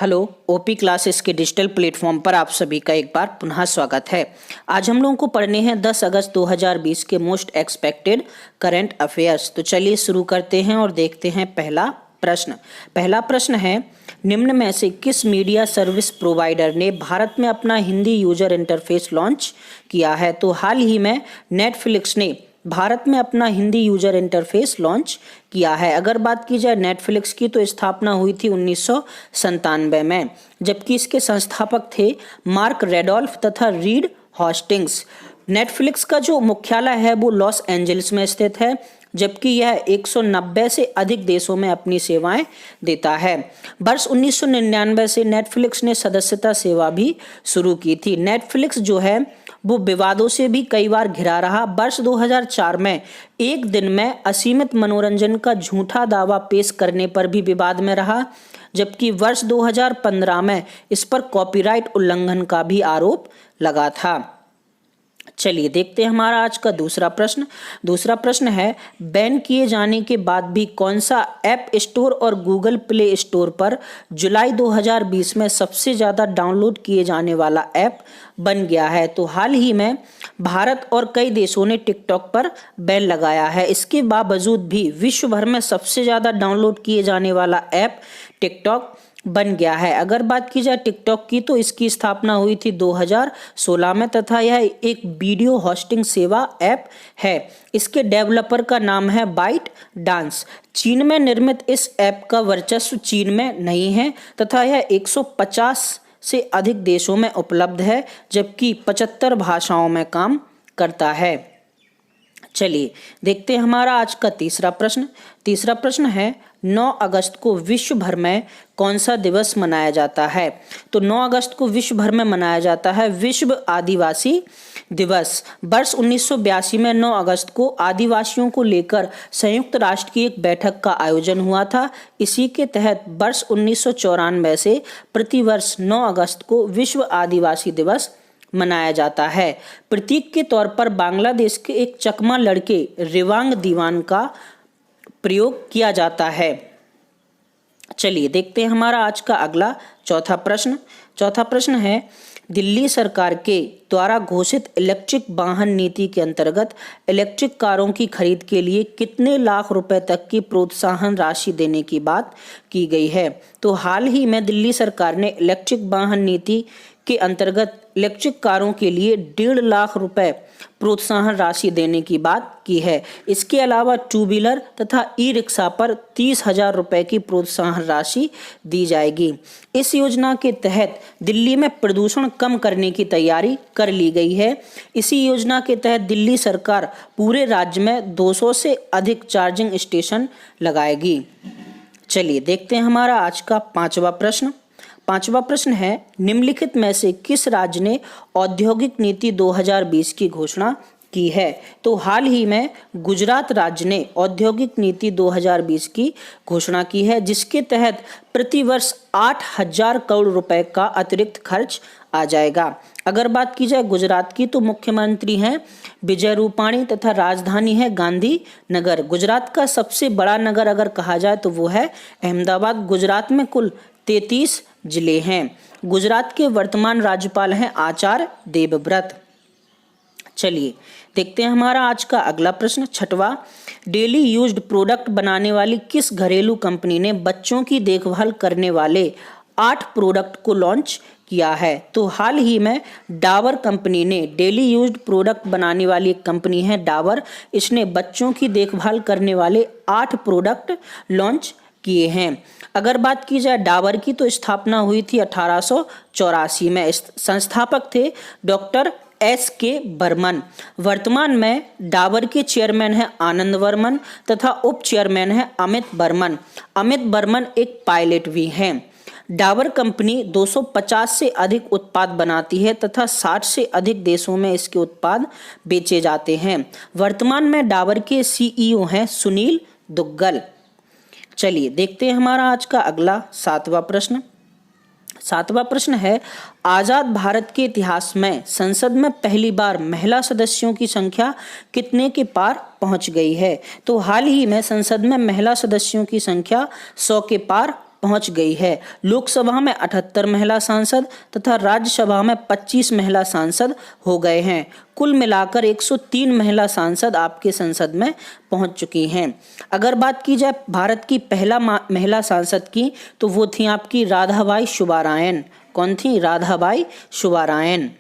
Hello OP classes के digital platform पर आप सभी का एक बार पुनः स्वागत है। आज हम लोगों को पढ़ने हैं 10 अगस्त 2020 के मोस्ट एक्सपेक्टेड करंट अफेयर्स। तो चलिए शुरू करते हैं और देखते हैं पहला प्रश्न है, निम्न में से किस मीडिया सर्विस प्रोवाइडर ने भारत में अपना हिंदी यूजर इंटरफेस लॉन्च किया है? तो हाल ही में नेटफ्लिक्स ने भारत में अपना हिंदी यूजर इंटरफेस लॉन्च किया है। अगर बात की जाए नेटफ्लिक्स की तो स्थापना हुई थी 1997 में, जबकि इसके संस्थापक थे मार्क रेडोल्फ तथा रीड हॉस्टिंग्स। नेटफ्लिक्स का जो मुख्यालय है वो लॉस एंजल्स में स्थित है, जबकि यह 190 से अधिक देशों में अपनी सेवाएं देता है। वर्ष 1999 से नेटफ्लिक्स ने सदस्यता सेवा भी शुरू की थी। नेटफ्लिक्स जो है वो विवादों से भी कई बार घिरा रहा। वर्ष 2004 में एक दिन में असीमित मनोरंजन का झूठा दावा पेश करने पर भी विवाद में रहा, जबकि वर्ष 2015 में इस पर कॉपीराइट उल्लंघन का भी आरोप लगा था। चलिए देखते हैं हमारा आज का दूसरा प्रश्न है, बैन किए जाने के बाद भी कौन सा ऐप स्टोर और गूगल प्ले स्टोर पर जुलाई 2020 में सबसे ज़्यादा डाउनलोड किए जाने वाला ऐप बन गया है? तो हाल ही में भारत और कई देशों ने टिकटॉक पर बैन लगाया है। इसके बावजूद भी विश्व भर में सबसे ज़्यादा डाउनलोड किए जाने वाला ऐप टिकटॉक बन गया है। अगर बात की जाए टिकटॉक की तो इसकी स्थापना हुई थी 2016 में तथा यह एक वीडियो होस्टिंग सेवा ऐप है। इसके डेवलपर का नाम है बाइट डांस। चीन में निर्मित इस ऐप का वर्चस्व चीन में नहीं है तथा यह 150 से अधिक देशों में उपलब्ध है, जबकि 75 भाषाओं में काम करता है। चलिए देखते हैं हमारा आज का तीसरा प्रश्न है, 9 अगस्त को विश्व भर में कौन सा दिवस मनाया जाता है? तो 9 अगस्त को विश्व भर में मनाया जाता है विश्व आदिवासी दिवस। वर्ष 1982 में 9 अगस्त को आदिवासियों को लेकर संयुक्त राष्ट्र की एक बैठक का आयोजन हुआ था। इसी के तहत वर्ष 1994 से प्रतिवर्ष 9 अगस्त को विश्व आदिवासी दिवस मनाया जाता है। प्रतीक के तौर पर बांग्लादेश के एक चकमा लड़के रिवांग दीवान का प्रयोग किया जाता है। चलिए देखते हैं हमारा आज का चौथा प्रश्न है, दिल्ली सरकार के द्वारा घोषित इलेक्ट्रिक वाहन नीति के अंतर्गत इलेक्ट्रिक कारों की खरीद के लिए कितने लाख रुपए तक की प्रोत्साहन राशि देने की बात की गई है? तो हाल ही में दिल्ली सरकार ने इलेक्ट्रिक वाहन नीति के अंतर्गत इलेक्ट्रिक कारों के लिए 1.5 लाख रुपए प्रोत्साहन राशि देने की बात की है। इसके अलावा टू व्हीलर तथा ई रिक्शा पर 30,000 रुपए की प्रोत्साहन राशि दी जाएगी। इस योजना के तहत दिल्ली में प्रदूषण कम करने की तैयारी कर ली गई है। इसी योजना के तहत दिल्ली सरकार पूरे राज्य में 200 से अधिक चार्जिंग स्टेशन लगाएगी। चलिए देखते हैं हमारा आज का पांचवा प्रश्न है, निम्नलिखित में से किस राज्य ने औद्योगिक नीति 2020 की घोषणा की है? तो हाल ही में गुजरात राज्य ने औद्योगिक नीति 2020 की घोषणा की है, जिसके तहत प्रतिवर्ष 8,000 करोड़ रुपए का अतिरिक्त खर्च आ जाएगा। अगर बात की जाए गुजरात की तो मुख्यमंत्री हैं विजय रूपाणी तथा राजधानी है गांधीनगर। गुजरात का सबसे बड़ा नगर अगर कहा जाए तो वो है अहमदाबाद। गुजरात में कुल 33 जिले हैं। गुजरात के वर्तमान राज्यपाल हैं आचार्य देवव्रत। चलिए देखते हैं हमारा आज का अगला प्रश्न, छठवां, डेली यूज्ड प्रोडक्ट बनाने वाली किस घरेलू कंपनी ने बच्चों की देखभाल करने वाले 8 प्रोडक्ट को लॉन्च किया है? तो हाल ही में डाबर कंपनी ने, डेली यूज्ड प्रोडक्ट बनाने वाली एक कंपनी है डाबर, इसने बच्चों की देखभाल करने वाले 8 प्रोडक्ट लॉन्च किए हैं। अगर बात की जाए डाबर की तो स्थापना हुई थी 1884 में। संस्थापक थे डॉक्टर S.K. बर्मन। वर्तमान में डाबर के चेयरमैन हैं आनंद बर्मन तथा उप चेयरमैन हैं अमित बर्मन। अमित बर्मन एक पायलट भी हैं। डाबर कंपनी 250 से अधिक उत्पाद बनाती है तथा 60 से अधिक देशों में इसके उत्पाद बेचे जाते हैं। वर्तमान में डाबर के CEO हैं सुनील दुग्गल। चलिए देखते हैं हमारा आज का अगला सातवां प्रश्न है, आजाद भारत के इतिहास में संसद में पहली बार महिला सदस्यों की संख्या कितने के पार पहुंच गई है? तो हाल ही में संसद में महिला सदस्यों की संख्या 100 के पार पहुंच गई है। लोकसभा में 78 महिला सांसद तथा राज्यसभा में 25 महिला सांसद हो गए हैं। कुल मिलाकर 103 महिला सांसद आपके संसद में पहुंच चुकी हैं। अगर बात की जाए भारत की पहला महिला सांसद की, तो वो थी आपकी राधाबाई शुभारायन। कौन थी? राधाबाई शुभारायन।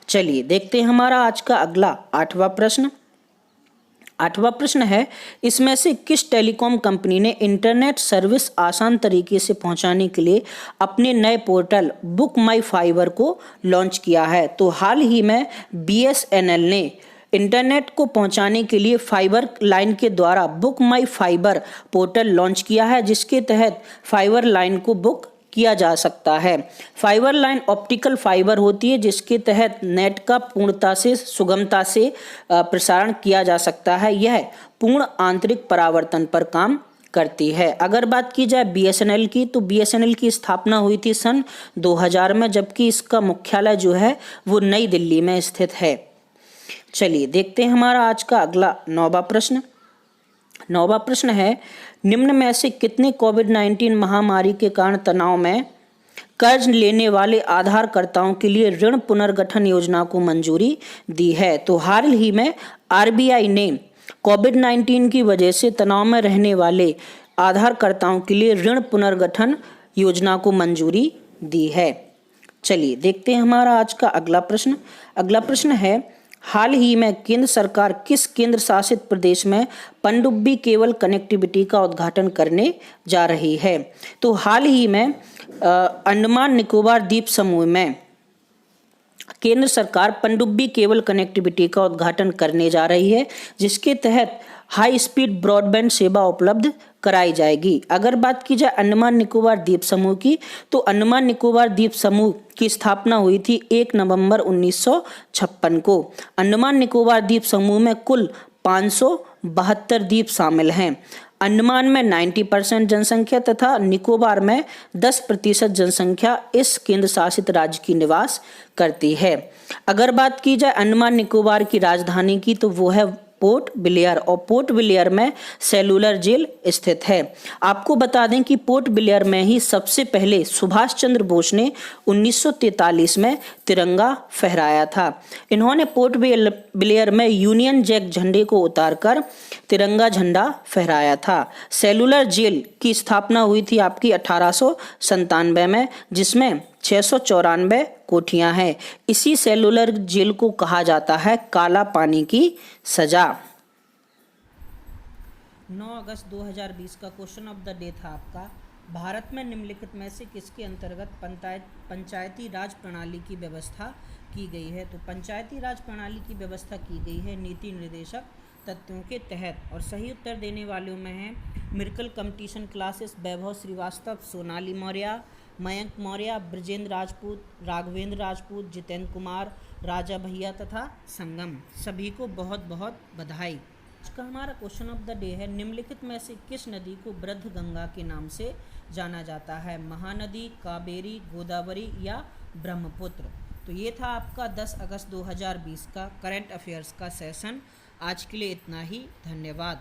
चलिए देखते हैं हमारा आज का अगला 8वां प्रश्न। 8वां प्रश्न है, इसमें से किस टेलीकॉम कंपनी ने इंटरनेट सर्विस आसान तरीके से पहुंचाने के लिए अपने नए पोर्टल बुक माई फाइबर को लॉन्च किया है? तो हाल ही में BSNL ने इंटरनेट को पहुंचाने के लिए फाइबर लाइन के द्वारा बुक माई फाइबर पोर्टल लॉन्च किया है, जिसके तहत फाइबर लाइन को बुक किया जा सकता है। फाइबर लाइन ऑप्टिकल फाइबर होती है, जिसके तहत नेट का पूर्णता से सुगमता से प्रसारण किया जा सकता है। यह पूर्ण आंतरिक परावर्तन पर काम करती है। अगर बात की जाए BSNL की, तो BSNL की स्थापना हुई थी सन 2000 में, जबकि इसका मुख्यालय जो है वो नई दिल्ली में स्थित है। चलिए देखते हैं हमारा आज का अगला 9वां प्रश्न। 9वां प्रश्न है, निम्न में से कितने कोविड-19 महामारी के कारण तनाव में कर्ज लेने वाले आधारकर्ताओं के लिए ऋण पुनर्गठन योजना को मंजूरी दी है? तो हाल ही में RBI ने कोविड-19 की वजह से तनाव में रहने वाले आधारकर्ताओं के लिए ऋण पुनर्गठन योजना को मंजूरी दी है। चलिए देखते हैं हमारा आज का अगला प्रश्न। अगला प्रश्न है, हाल ही में केंद्र सरकार किस केंद्र शासित प्रदेश में पनडुब्बी केबल कनेक्टिविटी का उद्घाटन करने जा रही है? तो हाल ही में अंडमान निकोबार द्वीप समूह में केंद्र सरकार पनडुब्बी केबल कनेक्टिविटी का उद्घाटन करने जा रही है, जिसके तहत हाई स्पीड ब्रॉडबैंड सेवा उपलब्ध कराई जाएगी। अगर बात की जाए अंडमान निकोबार द्वीप समूह की, तो अंडमान निकोबार द्वीप समूह की स्थापना हुई थी 1 नवंबर 1956 को। अंडमान निकोबार द्वीप समूह में कुल 572 द्वीप शामिल हैं। अंडमान में 90% जनसंख्या तथा निकोबार में 10% जनसंख्या इस केंद्र शासित राज्य की निवास करती है। अगर बात की जाए अंडमान निकोबार की राजधानी की, तो वो है पोर्ट ब्लेयर, और पोर्ट ब्लेयर में सेलुलर जेल स्थित है। आपको बता दें कि पोर्ट ब्लेयर में ही सबसे पहले सुभाष चंद्र बोस ने 1943 में तिरंगा फहराया था। इन्होंने पोर्ट ब्लेयर में यूनियन जैक झंडे को उतारकर तिरंगा झंडा फहराया था। सेलुलर जेल की स्थापना हुई थी आपकी 1897 में, जिसमें 694 कोठियां हैं। इसी सेलुलर जेल को कहा जाता है काला पानी की सजा। 9 अगस्त 2020 का क्वेश्चन ऑफ द डे था आपका, भारत में निम्नलिखित में से किसके अंतर्गत पंचायती राज प्रणाली की व्यवस्था की गई है? तो पंचायती राज प्रणाली की व्यवस्था की गई है नीति निर्देशक तत्वों के तहत। और सही उत्तर देने वालों में हैं मिर्कल कंपटीशन क्लासेस, वैभव श्रीवास्तव, सोनाली मौर्य, मयंक मौर्य, ब्रजेंद्र राजपूत, राघवेंद्र राजपूत, जितेंद्र कुमार, राजा भैया तथा संगम। सभी को बहुत बहुत बधाई। आज का हमारा क्वेश्चन ऑफ द डे है, निम्नलिखित में से किस नदी को वृद्ध गंगा के नाम से जाना जाता है? महानदी, कावेरी, गोदावरी या ब्रह्मपुत्र? तो ये था आपका 10 अगस्त 2020 का करंट अफेयर्स का सेशन। आज के लिए इतना ही, धन्यवाद।